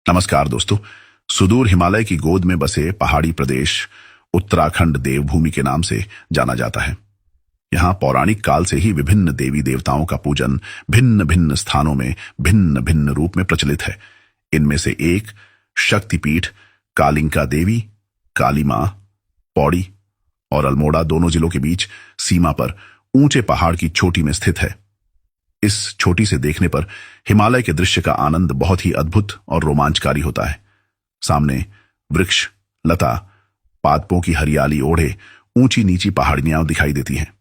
नमस्कार दोस्तों। सुदूर हिमालय की गोद में बसे पहाड़ी प्रदेश उत्तराखंड देवभूमि के नाम से जाना जाता है। यहाँ पौराणिक काल से ही विभिन्न देवी देवताओं का पूजन भिन्न भिन्न स्थानों में भिन्न भिन्न रूप में प्रचलित है। इनमें से एक शक्तिपीठ कालिंका देवी, काली मां, पौड़ी और अल्मोड़ा दोनों जिलों के बीच सीमा पर ऊंचे पहाड़ की चोटी में स्थित है। इस चोटी से देखने पर हिमालय के दृश्य का आनंद बहुत ही अद्भुत और रोमांचकारी होता है। सामने वृक्ष, लता, पादपों की हरियाली ओढ़े ऊंची नीची पहाड़ियां दिखाई देती हैं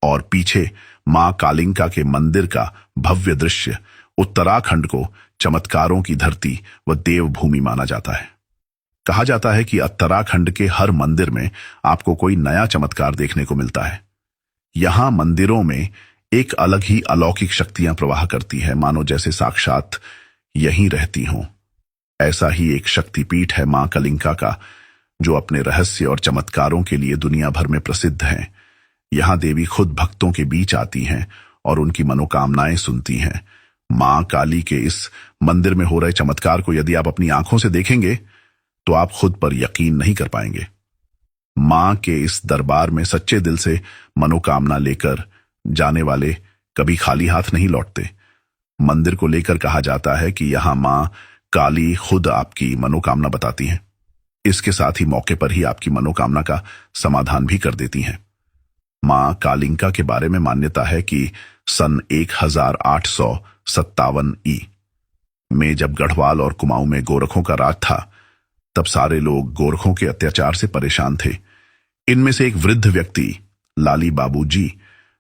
और पीछे मां कालिंका के मंदिर का भव्य दृश्य उत्तराखंड को चमत्कारों की धरती व देवभूमि माना जाता है। कहा जाता है कि उत्तराखंड के हर मंदिर में आपको कोई नया चमत्कार देखने को मिलता है। यहां मंदिरों में एक अलग ही अलौकिक शक्तियां प्रवाह करती है, मानो जैसे साक्षात यहीं रहती हों। ऐसा ही एक शक्तिपीठ है मां कालिंका का, जो अपने रहस्य और चमत्कारों के लिए दुनिया भर में प्रसिद्ध है। यहां देवी खुद भक्तों के बीच आती हैं और उनकी मनोकामनाएं सुनती हैं। मां काली के इस मंदिर में हो रहे चमत्कार को यदि आप अपनी आंखों से देखेंगे तो आप खुद पर यकीन नहीं कर पाएंगे। मां के इस दरबार में सच्चे दिल से मनोकामना लेकर जाने वाले कभी खाली हाथ नहीं लौटते। मंदिर को लेकर कहा जाता है कि यहां मां काली खुद आपकी मनोकामना बताती हैं। इसके साथ ही मौके पर ही आपकी मनोकामना का समाधान भी कर देती हैं। मां कालिंका के बारे में मान्यता है कि सन 1857 में जब गढ़वाल और कुमाऊं में गोरखों का राज था, तब सारे लोग गोरखों के अत्याचार से परेशान थे। इनमें से एक वृद्ध व्यक्ति लाली बाबू जी,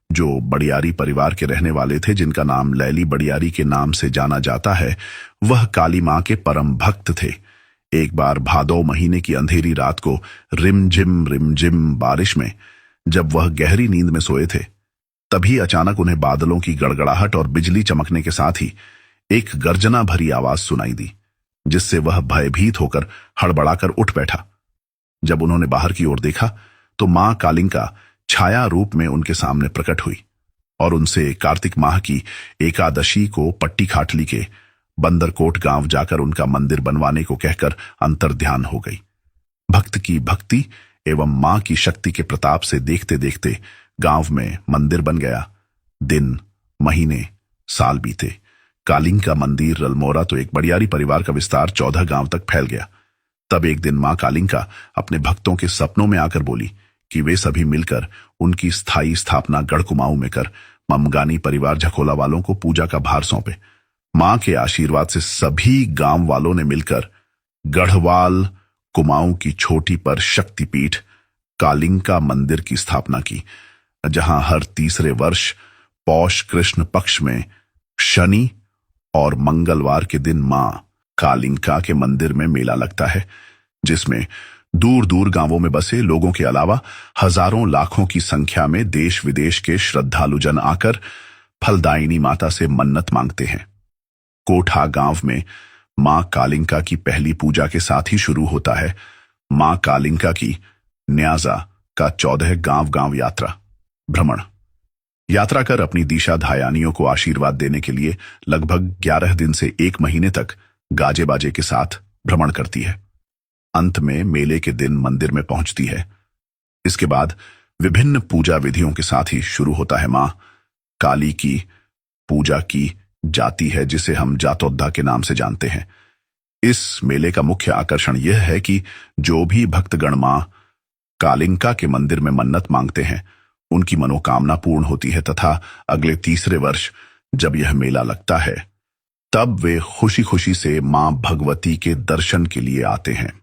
जो बड़ियारी परिवार के रहने वाले थे, जिनका नाम लैली बड़ियारी के नाम से जाना जाता है, वह काली मां के परम भक्त थे। एक बार भादौ महीने की अंधेरी रात को रिमझिम बारिश में जब वह गहरी नींद में सोए थे, तभी अचानक उन्हें बादलों की गड़गड़ाहट और बिजली चमकने के साथ ही एक गर्जना भरी आवाज सुनाई दी, जिससे वह भयभीत होकर हड़बड़ाकर उठ बैठा। जब उन्होंने बाहर की ओर देखा तो मां कालिंका छाया रूप में उनके सामने प्रकट हुई और उनसे कार्तिक माह की एकादशी को पट्टी खाटली के बंदरकोट गांव जाकर उनका मंदिर बनवाने को कहकर अंतर्ध्यान हो गई। भक्त की भक्ति एवं मां की शक्ति के प्रताप से देखते देखते गांव में मंदिर बन गया। दिन, महीने, साल बीते। कालिंका मंदिर अल्मोड़ा तो एक बड़ियारी परिवार का विस्तार 14 गांव तक फैल गया। तब एक दिन मां कालिंका अपने भक्तों के सपनों में आकर बोली कि वे सभी मिलकर उनकी स्थायी स्थापना गढ़ कुमाऊं में कर ममगानी परिवार झकोला वालों को पूजा का भार सौंपे। मां के आशीर्वाद से सभी गांव वालों ने मिलकर गढ़वाल कुमाऊं की छोटी पर शक्तिपीठ कालिंका मंदिर की स्थापना की, जहां हर तीसरे वर्ष पौष कृष्ण पक्ष में शनि और मंगलवार के दिन मां कालिंका के मंदिर में मेला लगता है, जिसमें दूर दूर गांवों में बसे लोगों के अलावा हजारों लाखों की संख्या में देश विदेश के श्रद्धालुजन आकर फलदायिनी माता से मन्नत मांगते हैं। कोठा गांव में मां कालिंका की पहली पूजा के साथ ही शुरू होता है मां कालिंका की न्याजा का 14 गांव यात्रा भ्रमण। यात्रा कर अपनी दिशा धायानियों को आशीर्वाद देने के लिए लगभग 11 दिन से 1 महीने तक गाजे बाजे के साथ भ्रमण करती है। अंत में मेले के दिन मंदिर में पहुंचती है। इसके बाद विभिन्न पूजा विधियों के साथ ही शुरू होता है मां काली की पूजा की जाती है, जिसे हम जातोद्धा के नाम से जानते हैं। इस मेले का मुख्य आकर्षण यह है कि जो भी भक्तगण मां कालिंका के मंदिर में मन्नत मांगते हैं, उनकी मनोकामना पूर्ण होती है तथा अगले तीसरे वर्ष जब यह मेला लगता है, तब वे खुशी खुशी से मां भगवती के दर्शन के लिए आते हैं।